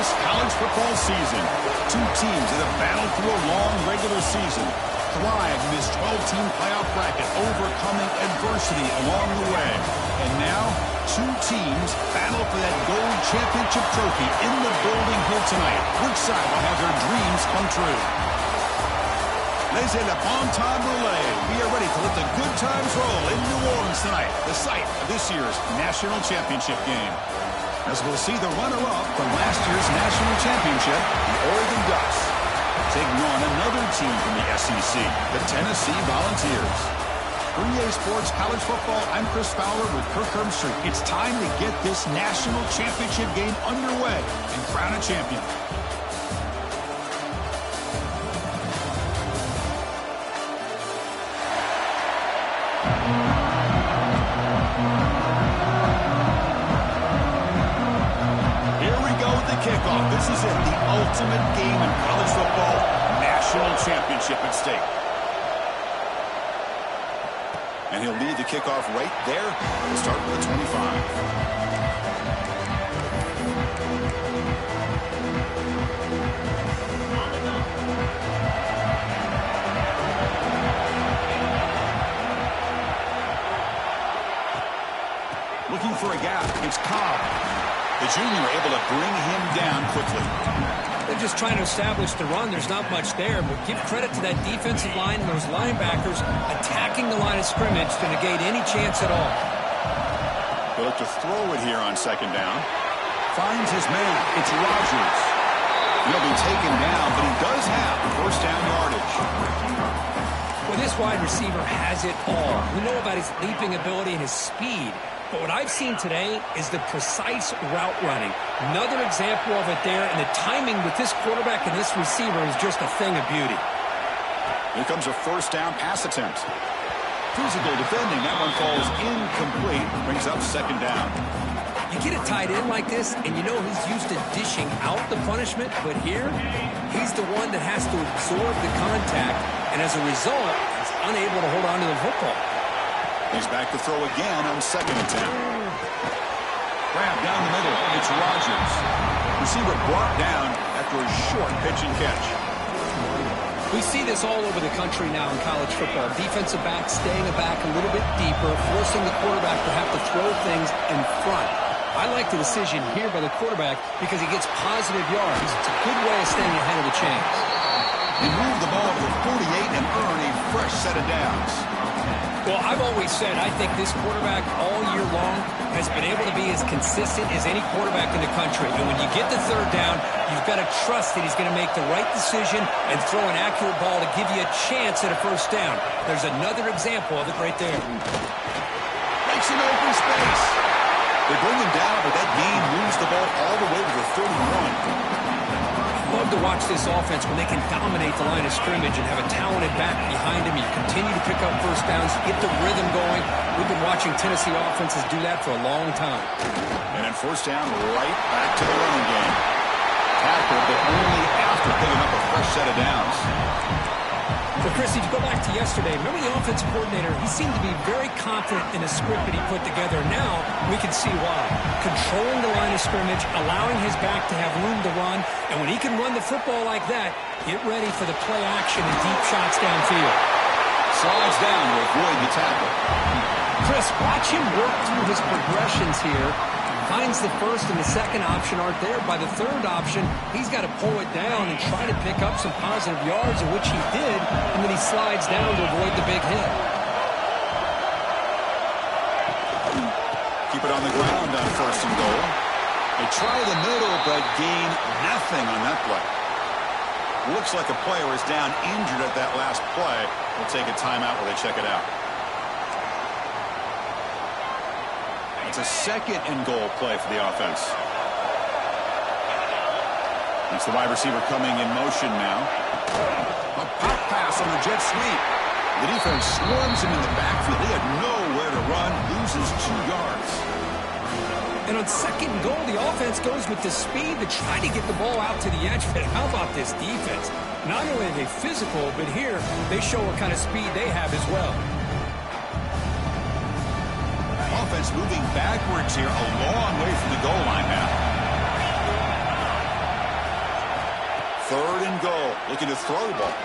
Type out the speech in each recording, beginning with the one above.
this college football season. Two teams that have battled through a long regular season, thrived in this 12-team playoff bracket, overcoming adversity along the way. And now, two teams battle for that gold championship trophy in the building here tonight. Which side will have their dreams come true? Laissez le bon temps rouler. We are ready to let the good times roll in New Orleans tonight, the site of this year's national championship game. As we'll see the runner-up from last year's national championship, the Oregon Ducks, taking on another team from the SEC, the Tennessee Volunteers. For EA Sports College Football, I'm Chris Fowler with Kirk Herbstreit. It's time to get this national championship game underway and crown a champion. Kickoff. This is it, the ultimate game in college football, national championship at stake. And he'll lead the kickoff right there. We'll start with the 25. Looking for a gap. It's Cobb. The junior able to bring him down quickly. They're just trying to establish the run. There's not much there, but give credit to that defensive line and those linebackers attacking the line of scrimmage to negate any chance at all. They'll look to throw it here on second down. Finds his man. It's Rogers. He'll be taken down, but he does have the first down yardage. Well, this wide receiver has it all. We know about his leaping ability and his speed. But what I've seen today is the precise route running. Another example of it there, and the timing with this quarterback and this receiver is just a thing of beauty. Here comes a first down pass attempt. Physical defending. That one falls incomplete. Brings up second down. You get a tight end like this, and you know he's used to dishing out the punishment, but here, he's the one that has to absorb the contact, and as a result, he's unable to hold on to the football. He's back to throw again on second attempt. Grab down the middle. It's Rogers. Receiver brought down after a short pitch and catch. We see this all over the country now in college football. Defensive backs staying back a little bit deeper, forcing the quarterback to have to throw things in front. I like the decision here by the quarterback because he gets positive yards. It's a good way of staying ahead of the chains. They move the ball to the 48 and earn a fresh set of downs. Well, I've always said I think this quarterback all year long has been able to be as consistent as any quarterback in the country. And when you get the third down, you've got to trust that he's going to make the right decision and throw an accurate ball to give you a chance at a first down. There's another example of it right there. Makes an open space. They bring him down, but that gain moves the ball all the way to the 31. Love to watch this offense when they can dominate the line of scrimmage and have a talented back behind him. You continue to pick up first downs, get the rhythm going. We've been watching Tennessee offenses do that for a long time. And then first down, right back to the running game. Tackled, but only after picking up a fresh set of downs. So, Chris, if you go back to yesterday, remember the offensive coordinator, he seemed to be very confident in the script that he put together. Now we can see why. Controlling the line of scrimmage, allowing his back to have room to run, and when he can run the football like that, get ready for the play action and deep shots downfield. Slides down to avoid the tackle. Chris, watch him work through his progressions here. Finds the first and the second option aren't there. By the third option, he's got to pull it down and try to pick up some positive yards, in which he did, and then he slides down to avoid the big hit. Keep it on the ground on first and goal. They try the middle, but gain nothing on that play. Looks like a player is down injured at that last play. We'll take a timeout while they check it out. It's a second and goal play for the offense. It's the wide receiver coming in motion now. A pop pass on the jet sweep. The defense swarms him in the backfield. He had nowhere to run, loses 2 yards. And on second and goal, the offense goes with the speed to try to get the ball out to the edge. But how about this defense? Not only are they physical, but here they show what kind of speed they have as well. Offense moving backwards here, a long way from the goal line now. 3rd and goal. Looking to throw the ball.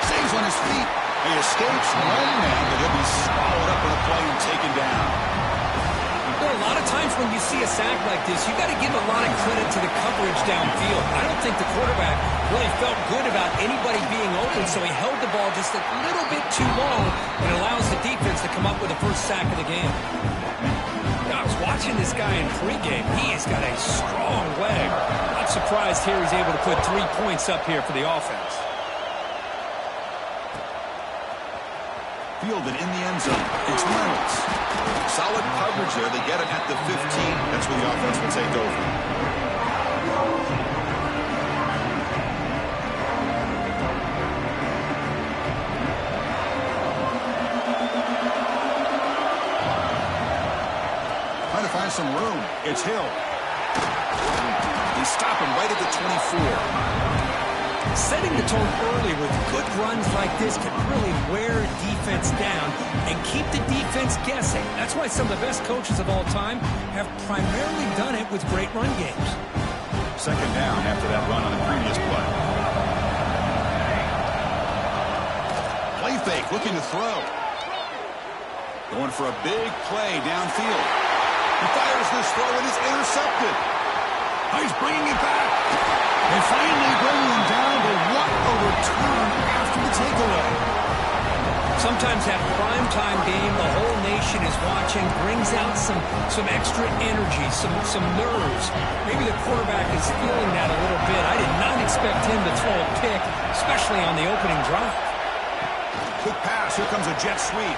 Stays on his feet. He escapes one man, but he'll be swallowed up in a play and taken down. You know, a lot of times when you see a sack like this, you got to give a lot of credit to the coverage downfield. I don't think the quarterback really felt good about anybody being open, so he held the ball just a little bit too long and allows the defense to come up with the first sack of the game. I was watching this guy in pregame. He has got a strong leg. Not surprised here he's able to put 3 points up here for the offense. Fielded in the end zone. It's Reynolds. Solid coverage there. They get it at the 15. That's where the offense will take over. Trying to find some room. It's Hill. They stop him right at the 24. Setting the tone early with good runs like this can really wear defense down and keep the defense guessing. That's why some of the best coaches of all time have primarily done it with great run games. 2nd down after that run on the previous play. Play fake, looking to throw. Going for a big play downfield. He fires this throw and it's intercepted. He's bringing it back. They finally bring him down, but what a return after the takeaway. Sometimes that primetime game the whole nation is watching brings out some extra energy, some nerves. Maybe the quarterback is feeling that a little bit. I did not expect him to throw a pick, especially on the opening drive. Quick pass. Here comes a jet sweep.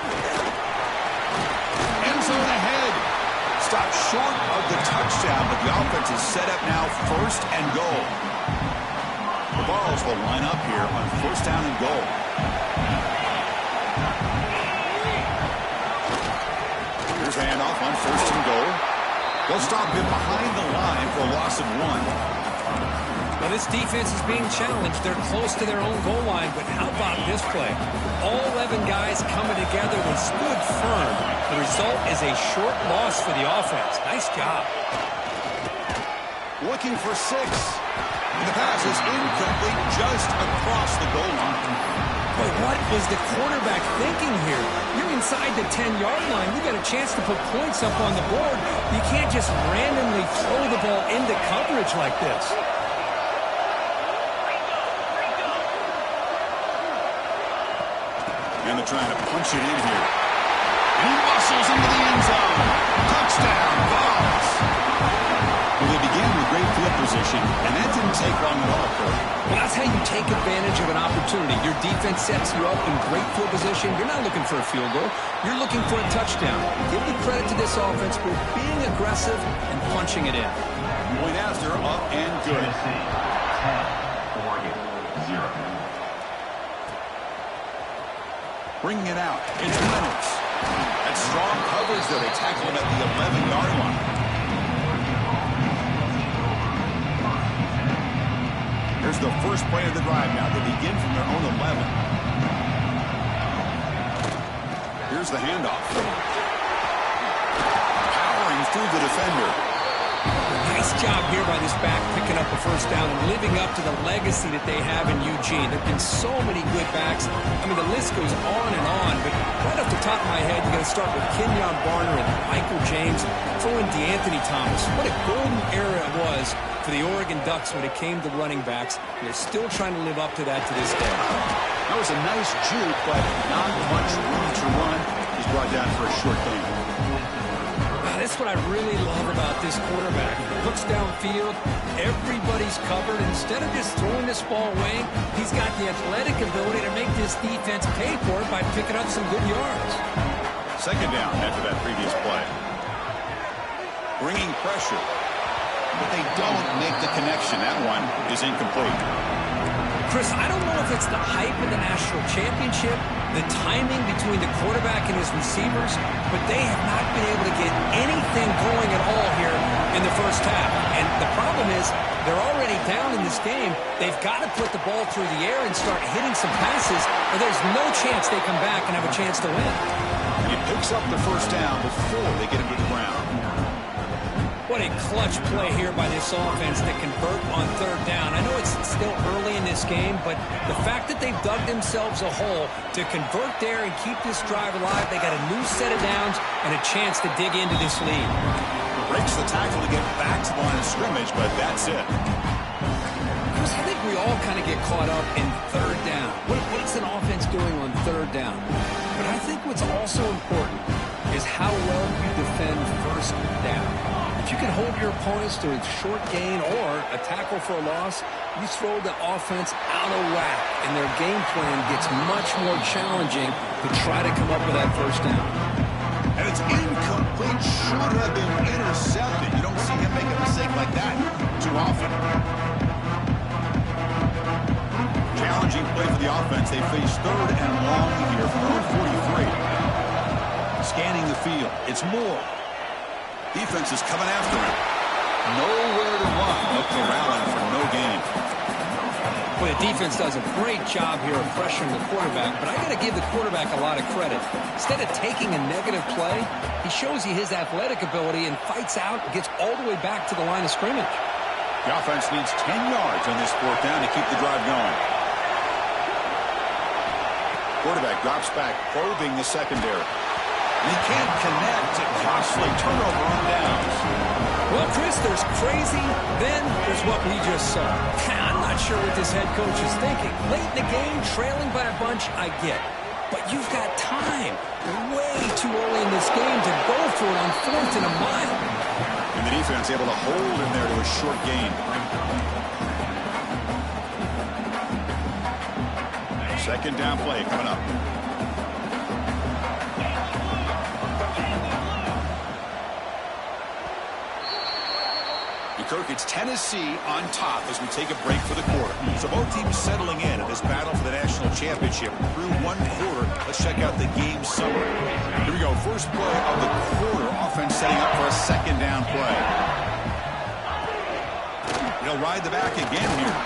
End zone ahead. Stopped short of the touchdown, but the offense is set up now 1st and goal. The Vols will line up here on 1st down and goal. Here's a handoff on 1st and goal. They'll stop him behind the line for a loss of 1. Well, this defense is being challenged. They're close to their own goal line, but how about this play? All 11 guys coming together. They stood firm. The result is a short loss for the offense. Nice job. Looking for 6. And the pass is incomplete just across the goal line. But what was the quarterback thinking here? You're inside the 10-yard line. You got a chance to put points up on the board. You can't just randomly throw the ball into coverage like this. And they're trying to punch it in here. And he muscles into the end zone. Touchdown, Vols. Well, they began with great field position, and that didn't take long at all, Kurt. Well, that's how you take advantage of an opportunity. Your defense sets you up in great field position. You're not looking for a field goal. You're looking for a touchdown. Give the credit to this offense for being aggressive and punching it in. Point after, up and good. 10, Oregon, 0. Bringing it out. It's Reynolds. That's strong coverage, though. They tackle him at the 11-yard line. Here's the first play of the drive now. They begin from their own 11. Here's the handoff. Powering through the defender. Nice job here by this back, picking up a 1st down and living up to the legacy that they have in Eugene. There have been so many good backs. I mean, the list goes on and on, but right off the top of my head, you're going to start with Kenyon Barner and Michael James, throw in DeAnthony Thomas. What a golden era it was for the Oregon Ducks when it came to running backs. And they're still trying to live up to that to this day. That was a nice juke, but not much room to run. He's brought down for a short gain. That's what I really love about this quarterback. He looks downfield, everybody's covered. Instead of just throwing this ball away, he's got the athletic ability to make this defense pay for it by picking up some good yards. 2nd down after that previous play. Bringing pressure, but they don't make the connection. That one is incomplete. Chris, I don't know if it's the hype of the national championship, the timing between the quarterback and his receivers, but they have not been able to get anything going at all here in the first half. And the problem is they're already down in this game. They've got to put the ball through the air and start hitting some passes, or there's no chance they come back and have a chance to win. He picks up the 1st down before they get him to the ground. What a clutch play here by this offense to convert on third down. I know it's still early in this game, but the fact that they've dug themselves a hole to convert there and keep this drive alive, they got a new set of downs and a chance to dig into this lead. Breaks the tackle to get back to the line of scrimmage, but that's it. Chris, I think we all kind of get caught up in third down. What's an offense doing on third down? But I think what's also important is how well you defend first down. If you can hold your opponents to a short gain or a tackle for a loss, you throw the offense out of whack, and their game plan gets much more challenging to try to come up with that first down. And it's incomplete. Should have been intercepted. You don't see him make a mistake like that too often. Challenging play for the offense. They face third and long here from their own 43. Scanning the field. It's Moore. Defense is coming after him. Nowhere to run. Up to Allen for no gain. Well, the defense does a great job here of pressuring the quarterback, but I got to give the quarterback a lot of credit. Instead of taking a negative play, he shows you his athletic ability and fights out and gets all the way back to the line of scrimmage. The offense needs 10 yards on this fourth down to keep the drive going. Quarterback drops back, probing the secondary. And he can't connect. A costly turnover on downs. Well, Chris, there's crazy, then there's what we just saw. I'm not sure what this head coach is thinking. Late in the game, trailing by a bunch, I get. But you've got time. Way too early in this game to go for it on fourth and a mile. And the defense able to hold in there to a short gain. Second down play coming up. Kirk, it's Tennessee on top as we take a break for the quarter. So both teams settling in this battle for the national championship through one quarter. Let's check out the game summary. Here we go. First play of the quarter. Offense setting up for a second down play. He'll ride the back again here.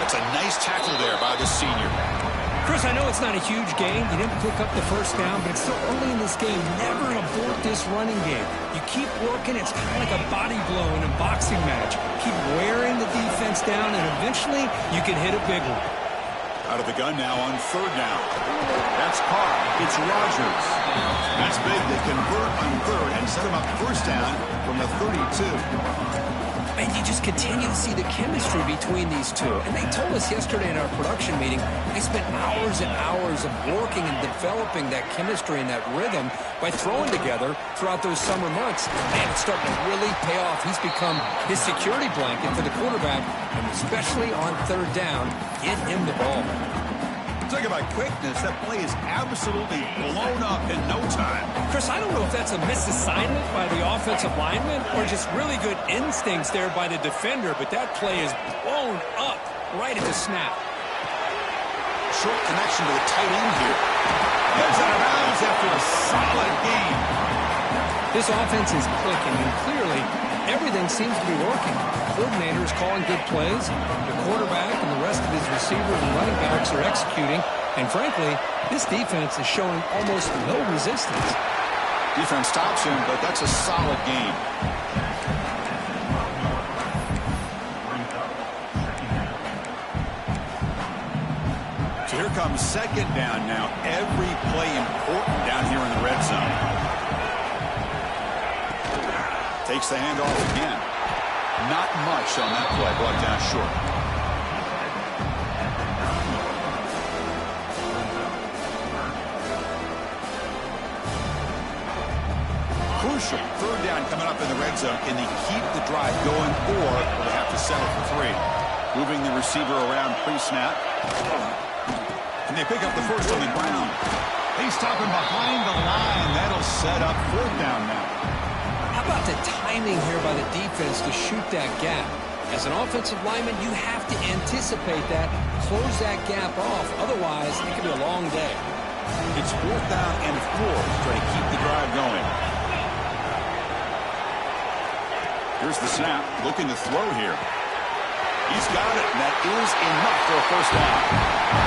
That's a nice tackle there by the senior. Chris, I know it's not a huge gain. You didn't pick up the first down, but it's still early in this game. Never abort this running game. You keep working. It's kind of like a body blow in a boxing match. Keep wearing the defense down, and eventually you can hit a big one. Out of the gun now on third down. That's Carr. It's Rodgers. That's big. They convert on third and set him up first down from the 32. And you just continue to see the chemistry between these two. And they told us yesterday in our production meeting, they spent hours and hours of working and developing that chemistry and that rhythm by throwing together throughout those summer months. And it's starting to really pay off. He's become his security blanket for the quarterback, and especially on third down, get him the ball. Talk about quickness. That play is absolutely blown up in no time. Chris, I don't know if that's a misassignment by the offensive lineman or just really good instincts there by the defender, but that play is blown up right at the snap. Short connection to the tight end here. Gets out of bounds after a solid game. This offense is clicking, and clearly everything seems to be working. The coordinator is calling good plays. The quarterback and the rest of his receivers and running backs are executing. And frankly, this defense is showing almost no resistance. Defense stops him, but that's a solid game. So here comes second down now. Every play important down here in the red zone. Takes the handoff again. Not much on that play, brought down short. Crucial. Third down coming up in the red zone. Can they keep the drive going, or will they have to settle for three? Moving the receiver around pre-snap. And they pick up the first on the ground. He's stopping behind the line. That'll set up fourth down now. How about the timing here by the defense to shoot that gap? As an offensive lineman, you have to anticipate that, close that gap off. Otherwise, it could be a long day. It's fourth down and 4 to try to keep the drive going. Here's the snap, looking to throw here. He's got it, and that is enough for a first down.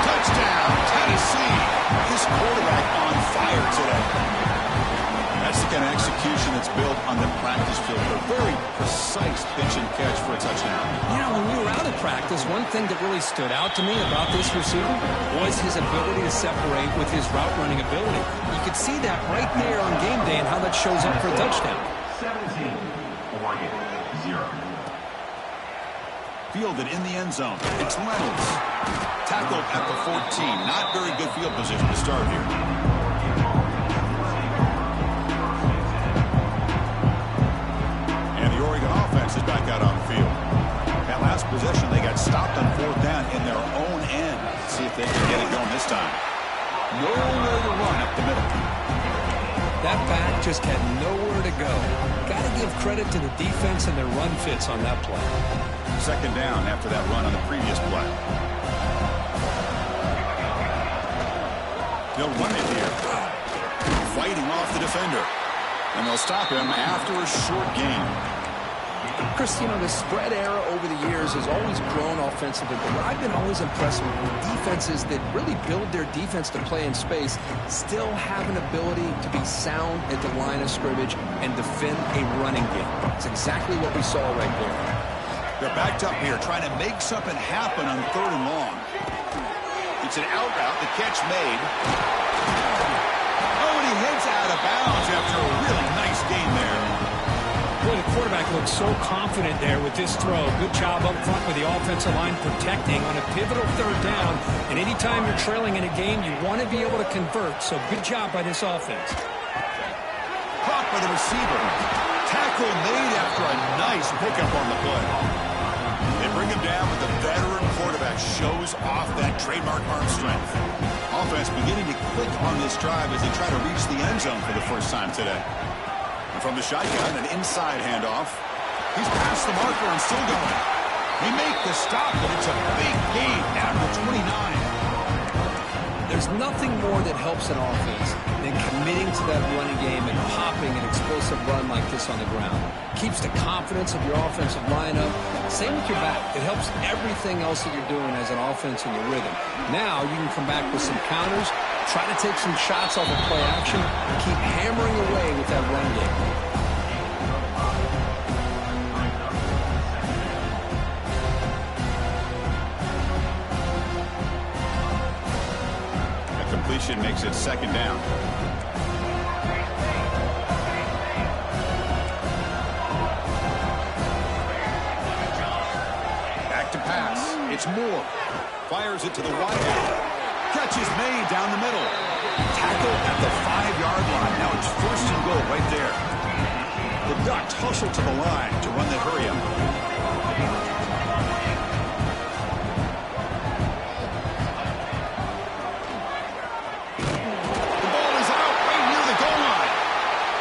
Touchdown, Tennessee. This quarterback on fire today. That's the kind of execution execution that's built on the practice field. A very precise pitch and catch for a touchdown. You know, when we were out of practice, one thing that really stood out to me about this receiver was his ability to separate with his route running ability. You could see that right there on game day and how that shows up for a touchdown. 17, Oregon, 0. Fielded in the end zone. It's Reynolds. Tackled at the 14. Not very good field position to start here. And the Oregon offense is back out on the field. That last possession, they got stopped on 4th down in their own end. Let's see if they can get it going this time. Nowhere to run up the middle. That back just had nowhere to go. Got to give credit to the defense and their run fits on that play. 2nd down after that run on the previous play. They'll run it here. Fighting off the defender. And they'll stop him after a short gain. Chris, you know, the spread era over the years has always grown offensively, but what I've been always impressed with defenses that really build their defense to play in space still have an ability to be sound at the line of scrimmage and defend a running game. It's exactly what we saw right there. They're backed up here trying to make something happen on 3rd and long. It's an out route, the catch made. Oh, and he heads out of bounds after a really nice game there. Boy, the quarterback looks so confident there with this throw. Good job up front with the offensive line protecting on a pivotal 3rd down. And anytime you're trailing in a game, you want to be able to convert. So good job by this offense. Caught by the receiver. Tackle made after a nice pickup on the play. They bring him down, but the veteran quarterback shows off that trademark arm strength. Offense beginning to click on this drive as they try to reach the end zone for the first time today. And from the shotgun, an inside handoff. He's past the marker and still going. They make the stop, but it's a big gain down to 29. There's nothing more that helps an offense than committing to that running game and popping an explosive run like this on the ground. Keeps the confidence of your offensive lineup. Same with your back. It helps everything else that you're doing as an offense in your rhythm. Now you can come back with some counters, try to take some shots off of play action, and keep hammering away with that run game. Completion makes it 2nd down. Back to pass. It's Moore. Fires it to the wide out. Catch is made down the middle. Tackle at the 5-yard line. Now it's 1st and goal right there. The Ducks hustle to the line to run the hurry up.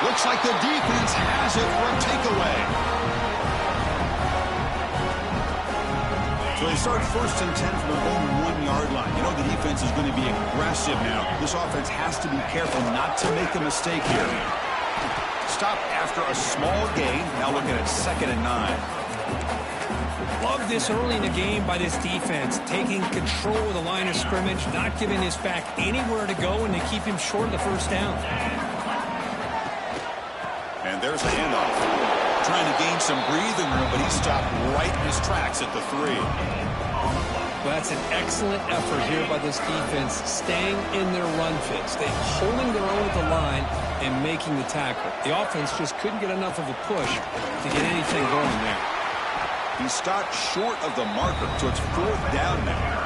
Looks like the defense has it for a takeaway. So they start 1st and 10 from their own 1-yard line. You know the defense is going to be aggressive now. This offense has to be careful not to make a mistake here. Stop after a small gain. Now looking at 2nd and 9. Love this early in the game by this defense, taking control of the line of scrimmage, not giving his back anywhere to go, and to keep him short of the 1st down. And there's a handoff. Trying to gain some breathing room, but he stopped right in his tracks at the 3. Well, that's an excellent effort here by this defense, staying in their run fits. They're holding their own at the line and making the tackle. The offense just couldn't get enough of a push to get anything going there. He stopped short of the marker, so it's 4th down now.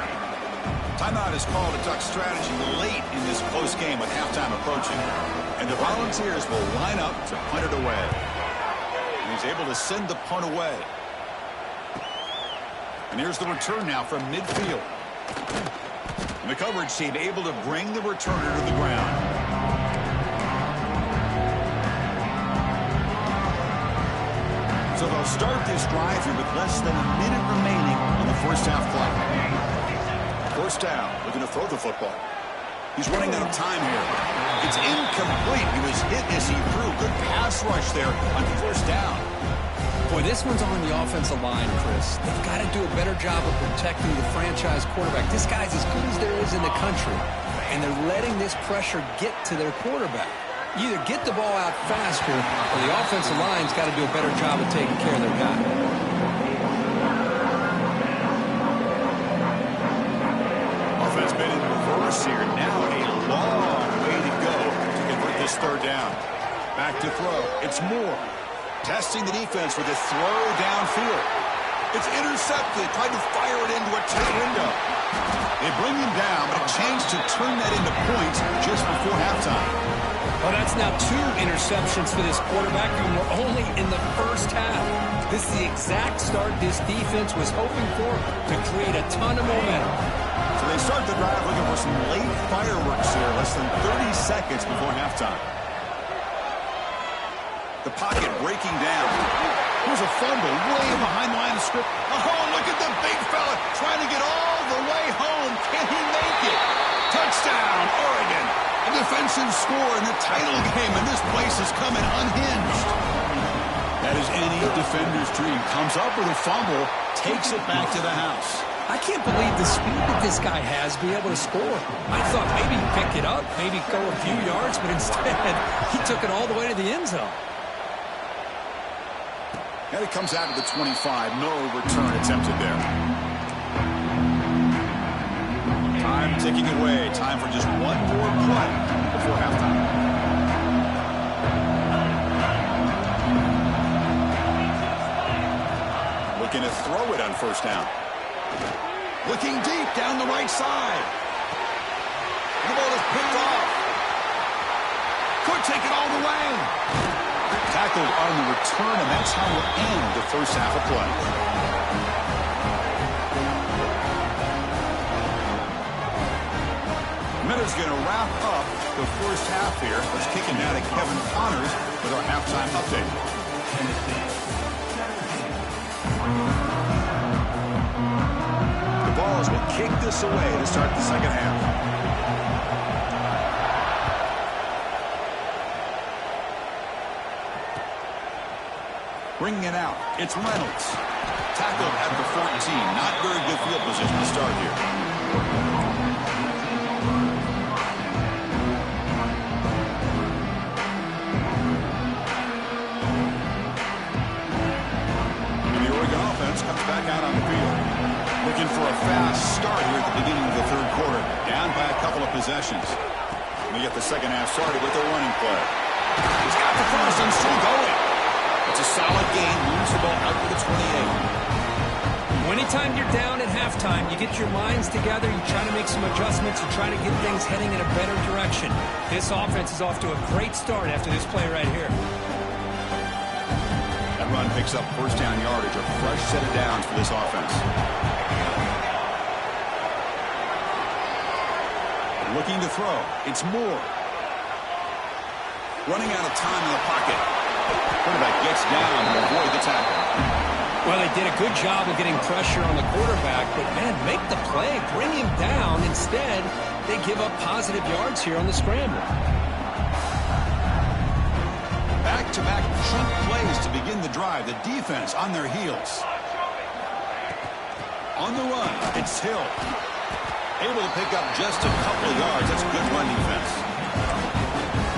Timeout is called a Duck strategy late in this close game with halftime approaching. And the Volunteers will line up to punt it away. And he's able to send the punt away. And here's the return now from midfield. And the coverage team able to bring the returner to the ground. So they'll start this drive here with less than a minute remaining on the 1st half clock. 1st down, looking to throw the football. He's running out of time here. It's incomplete. He was hit as he threw. Good pass rush there on 1st down. Boy, this one's on the offensive line, Chris. They've got to do a better job of protecting the franchise quarterback. This guy's as good as there is in the country, and they're letting this pressure get to their quarterback. You either get the ball out faster or the offensive line's got to do a better job of taking care of their guy. Offense been in reverse here. Now a long way to go to convert this third down. Back to throw. It's Moore. Testing the defense with a throw downfield. It's intercepted. Tried to fire it into a tight window. They bring him down, but a chance to turn that into points just before halftime. Well, that's now 2 interceptions for this quarterback, and we're only in the first half. This is the exact start this defense was hoping for to create a ton of momentum. So they start the drive looking for some late fireworks here, less than 30 seconds before halftime. The pocket breaking down. Here's a fumble way behind the line of script. Oh, look at the big fella trying to get all the way home. Can he make it? Touchdown, Oregon. A defensive score in the title game, and this place is coming unhinged. That is any defender's dream. Comes up with a fumble, takes it back to the house. I can't believe the speed that this guy has to be able to score. I thought maybe pick it up, maybe go a few yards, but instead he took it all the way to the end zone. And it comes out of the 25. No return attempted there. Time ticking away. Time for just one more play before halftime. Looking to throw it on first down. Looking deep down the right side. The ball is picked off. Could take it all the way. Tackled on the return, and that's how we'll end the first half of play. Minutes going to wrap up the first half here. Let's kick it now to Kevin Connors with our halftime update. The Vols will kick this away to start the second half. Bringing it out, it's Reynolds. Tackled at the 14. Not very good field position to start here. And the Oregon offense comes back out on the field. Looking for a fast start here at the beginning of the third quarter. Down by a couple of possessions. We get the second half started with a running play. He's got the first and still going. It's a solid gain, moves the ball out to the 28. Anytime you're down at halftime, you get your minds together, you try to make some adjustments, you try to get things heading in a better direction. This offense is off to a great start after this play right here. That run picks up first down yardage, a fresh set of downs for this offense. Looking to throw, it's Moore. Running out of time in the pocket. Quarterback gets down to avoid the tackle. Well, they did a good job of getting pressure on the quarterback, but, man, make the play, bring him down. Instead, they give up positive yards here on the scramble. Back-to-back chunk plays to begin the drive. The defense on their heels. On the run, it's Hill. Able to pick up just a couple of yards. That's good run defense.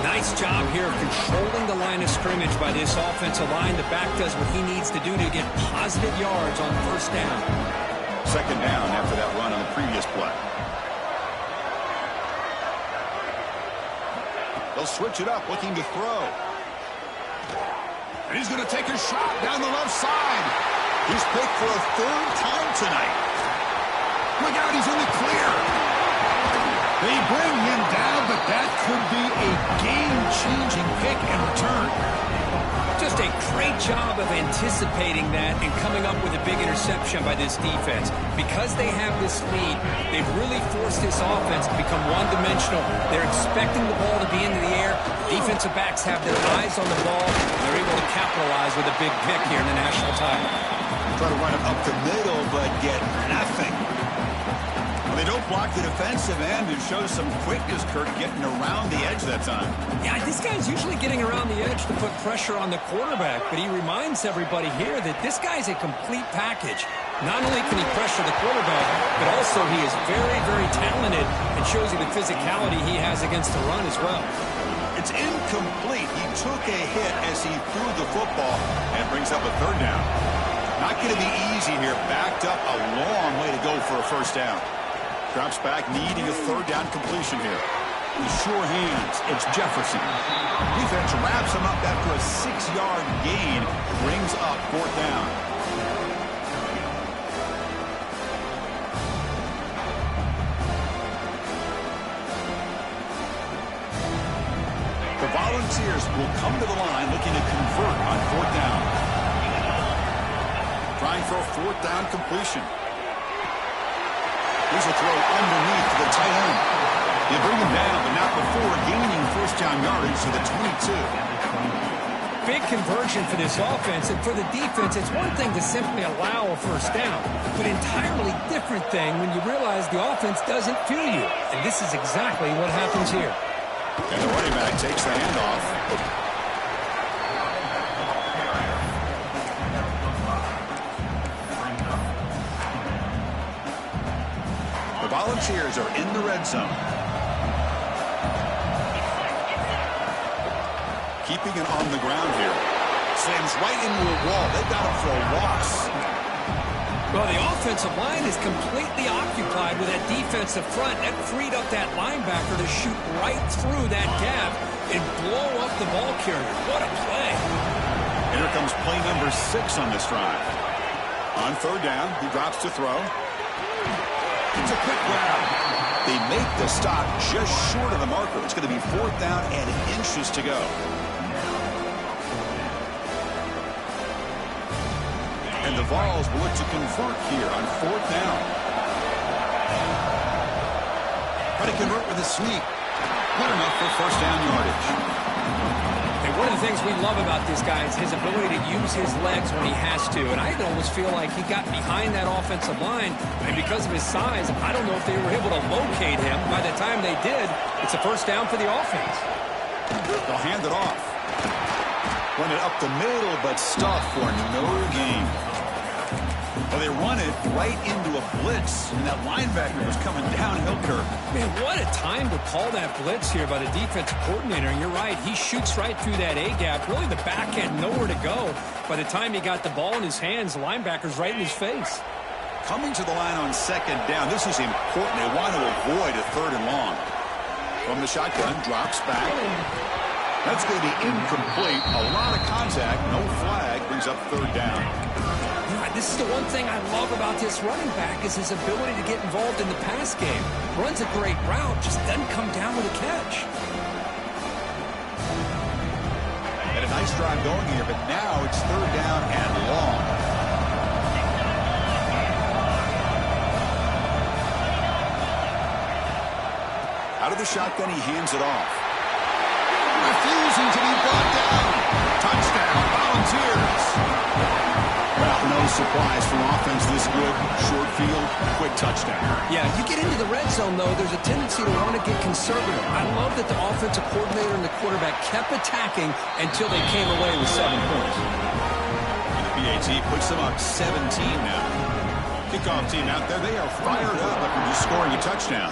Nice job here of controlling the line of scrimmage by this offensive line. The back does what he needs to do to get positive yards on first down. Second down after that run on the previous play. They'll switch it up, looking to throw. And he's going to take a shot down the left side. He's picked for a third time tonight. Look out, he's in the clear. They bring him down, but that could be a game-changing pick and return. Just a great job of anticipating that and coming up with a big interception by this defense. Because they have this lead, they've really forced this offense to become one-dimensional. They're expecting the ball to be into the air. Defensive backs have their eyes on the ball. They're able to capitalize with a big pick here in the national title. Try to run it up the middle, but get nothing. They don't block the defensive end and show some quickness, Kirk, getting around the edge that time. Yeah, this guy's usually getting around the edge to put pressure on the quarterback, but he reminds everybody here that this guy's a complete package. Not only can he pressure the quarterback, but also he is very, very talented and shows you the physicality he has against the run as well. It's incomplete. He took a hit as he threw the football and brings up a third down. Not going to be easy here. Backed up a long way to go for a first down. Drops back, needing a third down completion here. With sure hands, it's Jefferson. Defense wraps him up after a 6-yard gain. Brings up fourth down. The Volunteers will come to the line looking to convert on fourth down. Trying for a fourth down completion. Here's a throw underneath to the tight end. They bring him down, but not before gaining first down yardage to the 22. Big conversion for this offense, and for the defense, it's one thing to simply allow a first down, but entirely different thing when you realize the offense doesn't feel you. And this is exactly what happens here. And the running back takes the handoff. The Volunteers are in the red zone. Keeping it on the ground here. Slams right into a wall. They've got him for a loss. Well, the offensive line is completely occupied with that defensive front. That freed up that linebacker to shoot right through that gap and blow up the ball carrier. What a play. Here comes play number 6 on this drive. On third down, he drops to throw. It's a quick grab. They make the stop just short of the marker. It's going to be fourth down and inches to go. And the Vols will look to convert here on fourth down. Try to convert with a sneak. Good enough for first down yardage. And one of the things we love about this guy is his ability to use his legs when he has to. And I almost feel like he got behind that offensive line. And because of his size, I don't know if they were able to locate him. By the time they did, it's a first down for the offense. They'll hand it off. Run it up the middle, but stuffed for no gain. Well, they run it right into a blitz, and that linebacker was coming downhill curve. Man, what a time to call that blitz here by the defensive coordinator. And you're right, he shoots right through that A-gap. Really, the back had nowhere to go. By the time he got the ball in his hands, the linebacker's right in his face. Coming to the line on second down, this is important. They want to avoid a third and long. From the shotgun, drops back. That's going to be incomplete. A lot of contact, no flag, brings up third down. This is the one thing I love about this running back is his ability to get involved in the pass game. Runs a great route, just doesn't come down with a catch. And a nice drive going here, but now it's third down and long. Out of the shotgun, he hands it off. Refusing to be brought down. Touchdown, Volunteers. Well, no surprise from offense this good. Short field, quick touchdown. Yeah, you get into the red zone, though, there's a tendency to want to get conservative. I love that the offensive coordinator and the quarterback kept attacking until they came away with 7 points. And the PAT puts them up 17 now. Kickoff team out there, they are fired up after just scoring a touchdown.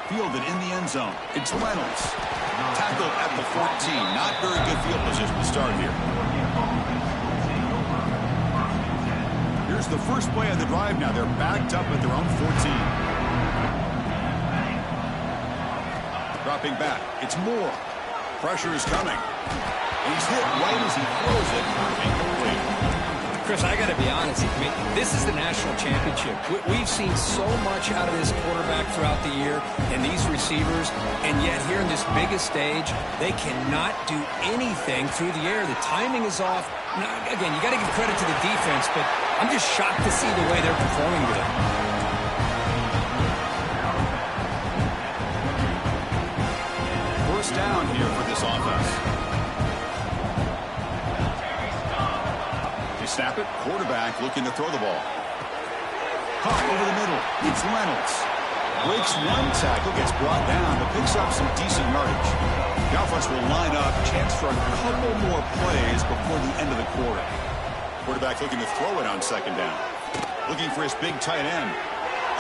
Fielded in the end zone. It's Reynolds. Tackled at the 14. Not very good field position to start here. Here's the first play of the drive now. They're backed up at their own 14. Dropping back. It's Moore. Pressure is coming. He's hit right as he throws it. Incomplete. Chris, I got to be honest. I mean, this is the national championship. We've seen so much out of this quarterback throughout the year and these receivers, and yet here in this biggest stage, they cannot do anything through the air. The timing is off. Now, again, you got to give credit to the defense, but I'm just shocked to see the way they're performing today. First down here for this offense. Snap it. Quarterback looking to throw the ball. Caught over the middle. It's Reynolds. Breaks one tackle, gets brought down, but picks up some decent yardage. The offense will line up. Chance for a couple more plays before the end of the quarter. Quarterback looking to throw it on second down. Looking for his big tight end.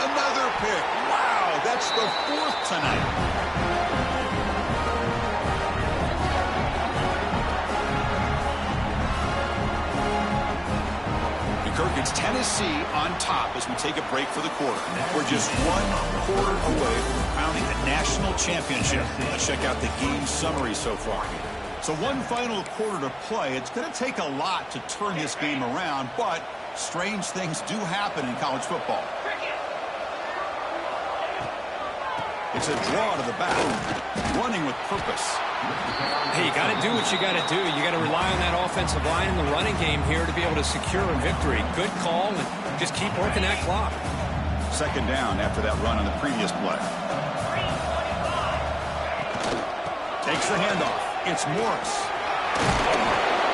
Another pick. Wow, That's the 4th tonight. Kirk, it's Tennessee on top as we take a break for the quarter. We're just 1 quarter away from crowning a national championship. Let's check out the game summary so far. So 1 final quarter to play. It's going to take a lot to turn this game around, but strange things do happen in college football. It's a draw to the back, running with purpose. Hey, you got to do what you got to do. You got to rely on that offensive line in the running game here to be able to secure a victory. Good call, and just keep working that clock. 2nd down after that run on the previous play. Takes the handoff. It's Morris.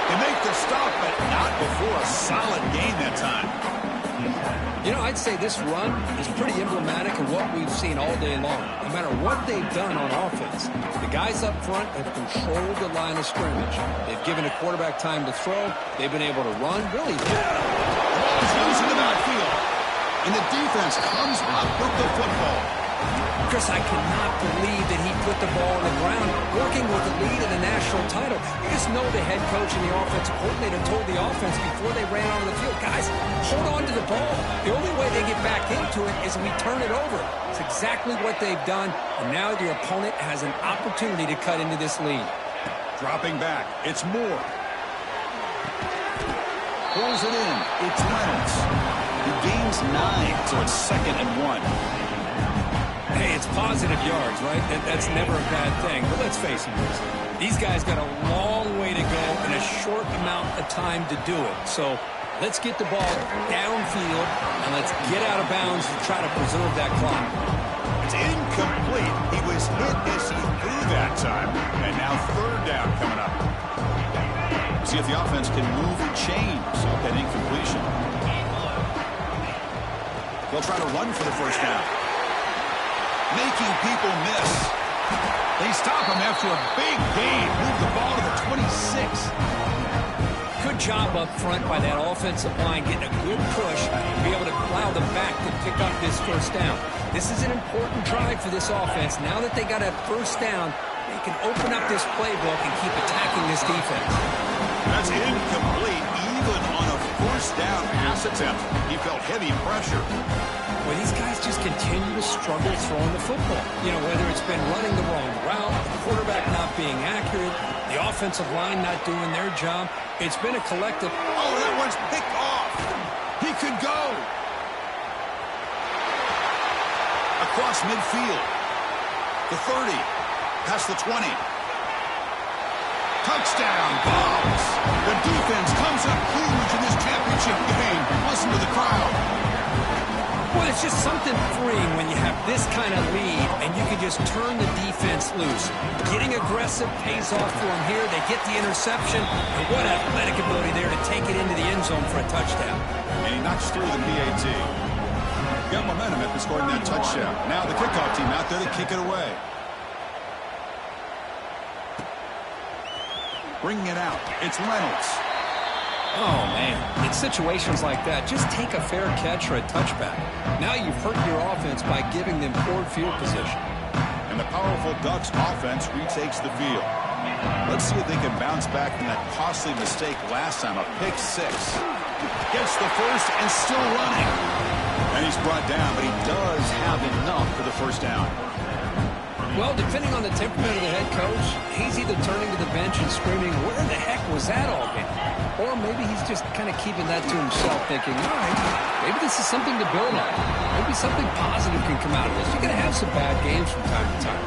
They make the stop, but not before a solid gain that time. You know, I'd say this run is pretty emblematic of what we've seen all day long. No matter what they've done on offense, the guys up front have controlled the line of scrimmage. They've given a quarterback time to throw. They've been able to run really good. The ball is loose in the backfield, and the defense comes up with the football. Chris, I cannot believe that he put the ball on the ground working with the lead in the national title. You just know the head coach and the offensive coordinator told the offense before they ran onto the field, guys, hold on to the ball. The only way they get back into it is if we turn it over. It's exactly what they've done, and now your opponent has an opportunity to cut into this lead. Dropping back, it's Moore. Pulls it in, it's Reynolds. He gains 9, so it's 2nd and 1. Hey, it's positive yards, right? That's never a bad thing. But let's face it, these guys got a long way to go in a short amount of time to do it. So let's get the ball downfield, and let's get out of bounds to try to preserve that clock. It's incomplete. He was hit as he threw that time. And now 3rd down coming up. See if the offense can move the chains off that incompletion. They'll try to run for the 1st down. Making people miss. They stop him after a big gain. Move the ball to the 26. Good job up front by that offensive line, getting a good push to be able to allow them back to pick up this 1st down. This is an important drive for this offense. Now that they got a 1st down, they can open up this playbook and keep attacking this defense. That's incomplete, even on a 1st down pass attempt. He felt heavy pressure. Well, these guys just continue to struggle throwing the football. You know, whether it's been running the wrong route, the quarterback not being accurate, the offensive line not doing their job. It's been a collective. Oh, that one's picked off. He could go. Across midfield. The 30. Past the 20. Touchdown, Bucs. The defense comes up huge in this championship game. Listen to the crowd. Well, it's just something freeing when you have this kind of lead and you can just turn the defense loose. Getting aggressive pays off for them here. They get the interception. And what athletic ability there to take it into the end zone for a touchdown. And he knocks through the PAT. Got momentum after scoring that touchdown. Now the kickoff team out there to kick it away. Bringing it out. It's Reynolds. Oh, man. In situations like that, just take a fair catch or a touchback. Now you've hurt your offense by giving them poor field position. And the powerful Ducks offense retakes the field. Let's see if they can bounce back from that costly mistake last time, a pick 6. Gets the 1st and still running. And he's brought down, but he does have enough for the 1st down. Well, depending on the temperament of the head coach, he's either turning to the bench and screaming, where the heck was that all game? Or maybe he's just kind of keeping that to himself, thinking, all right, maybe this is something to build on. Maybe something positive can come out of this. You're going to have some bad games from time to time.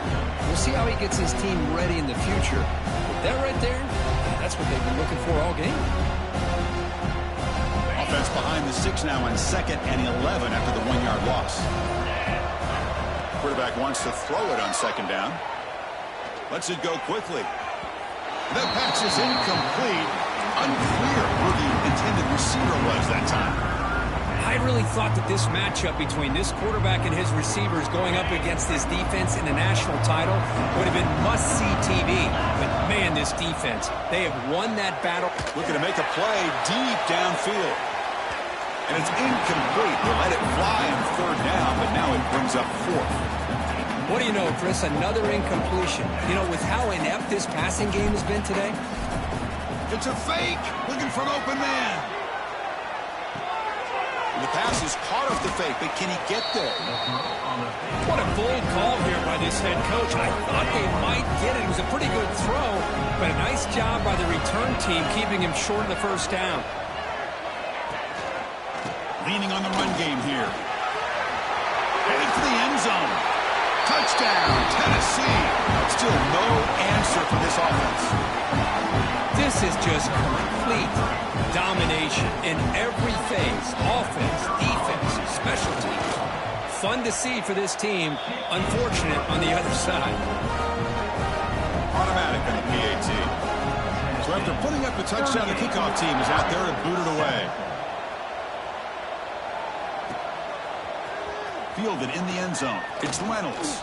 We'll see how he gets his team ready in the future. But that right there, that's what they've been looking for all game. Offense behind the 6 now on 2nd and 11 after the 1-yard loss. Quarterback wants to throw it on 2nd down. Lets it go quickly. The pass is incomplete. Unclear who the intended receiver was that time. I really thought that this matchup between this quarterback and his receivers going up against this defense in the national title would have been must-see TV. But, man, this defense, they have won that battle. Looking to make a play deep downfield. And it's incomplete. They let it fly on 3rd down, but now it brings up 4th. What do you know, Chris? Another incompletion. You know, with how inept this passing game has been today. It's a fake. Looking for an open man. And the pass is caught off the fake, but can he get there? What a bold call here by this head coach. I thought they might get it. It was a pretty good throw, but a nice job by the return team keeping him short of the first down. Leaning on the run game here. Heading for the end zone. Touchdown, Tennessee. Still no answer for this offense. This is just complete domination in every phase. Offense, defense, special teams. Fun to see for this team. Unfortunate on the other side. Automatic on the PAT. So after putting up a touchdown, the kickoff team is out there to boot it away. Fielded in the end zone. It's Reynolds.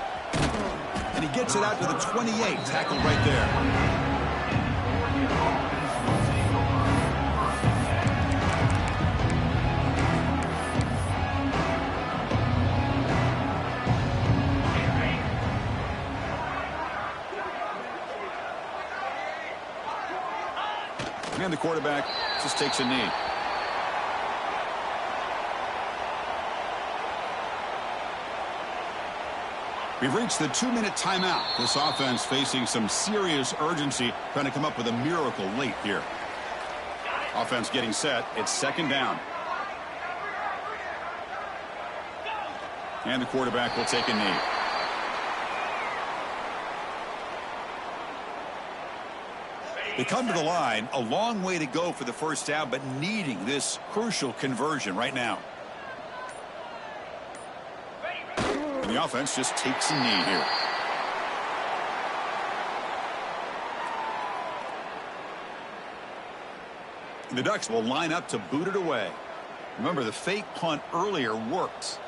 And he gets it out to the 28. Tackled right there. And the quarterback just takes a knee. We've reached the 2-minute timeout. This offense facing some serious urgency, trying to come up with a miracle late here. Offense getting set. It's second down. And the quarterback will take a knee. They come to the line, a long way to go for the first down, but needing this crucial conversion right now. And the offense just takes a knee here. And the Ducks will line up to boot it away. Remember, the fake punt earlier worked.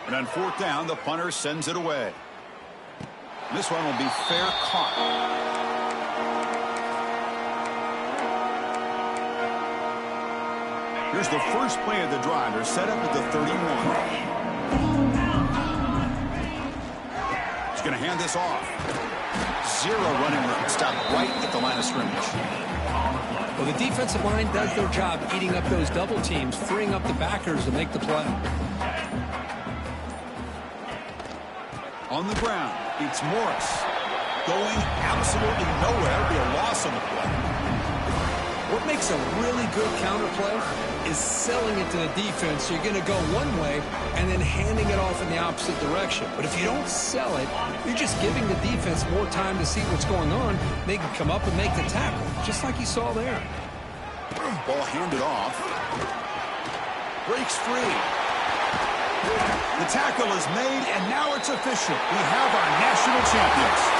And on fourth down, the punter sends it away. This one will be fair caught. Here's the first play of the drive. They're set up at the 31. He's going to hand this off. Zero running room. Stop right at the line of scrimmage. Well, the defensive line does their job eating up those double teams, freeing up the backers to make the play. On the ground, it's Morris. Going absolutely nowhere. It'll be a loss on the play. What makes a really good counter play is selling it to the defense. So you're going to go one way and then handing it off in the opposite direction. But if you don't sell it, you're just giving the defense more time to see what's going on. They can come up and make the tackle, just like you saw there. Ball handed off. Breaks free. The tackle is made, and now it's official. We have our national champions.